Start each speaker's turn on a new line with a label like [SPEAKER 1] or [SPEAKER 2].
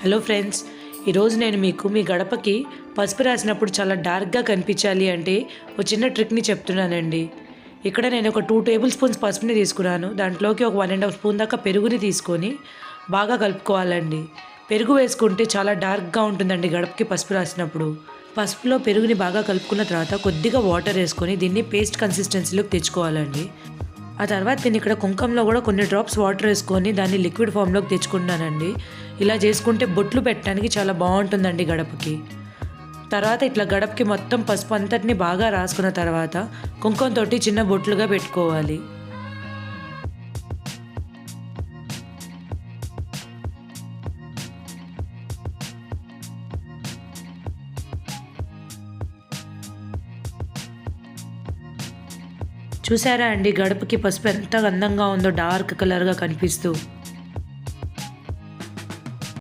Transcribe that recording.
[SPEAKER 1] Hello friends, ఈరోజు నేను మీకు మీ గడపకి పసుపు రాసినప్పుడు చాలా డార్క్గా కనిపించాలి అంటే ఒక చిన్న ట్రిక్ని చెప్తున్నానండి. ఇక్కడ నేను ఒక 2 టేబుల్ స్పూన్స్ పసుపుని తీసుకున్నాను. దాంట్లోకి ఒక 1.5 స్పూన్ దాకా పెరుగుని తీసుకొని బాగా కలుపుకోవాలండి. పెరుగు వేసుకుంటే చాలా డార్క్గా ఉంటుందండి గడపకి పసుపు రాసినప్పుడు. పసుపులో పెరుగుని బాగా కలుపుకున్న తర్వాత కొద్దిగా వాటర్ వేసుకొని దీన్ని పేస్ట్ కన్సిస్టెన్సీలోకి తెచ్చుకోవాలండి. ఆ తర్వాత నేను ఇక్కడ కుంకంలో కూడా కొన్ని డ్రాప్స్ వాటర్ వేసుకొని దాన్ని లిక్విడ్ ఫామ్లోకి తెచ్చుకుంటానండి. ఇలా చేసుకుంటే బొట్లు పెట్టడానికి చాలా బాగుంటుందండి గడపకి. తర్వాత ఇట్లా గడపకి మొత్తం పసుపు అంతటిని బాగా రాసుకున్న తర్వాత కుంకంతో చిన్న బొట్లుగా పెట్టుకోవాలి. చూసారా అండి, గడపకి పసుపు ఎంత అందంగా ఉందో డార్క్ కలర్గా కనిపిస్తూ.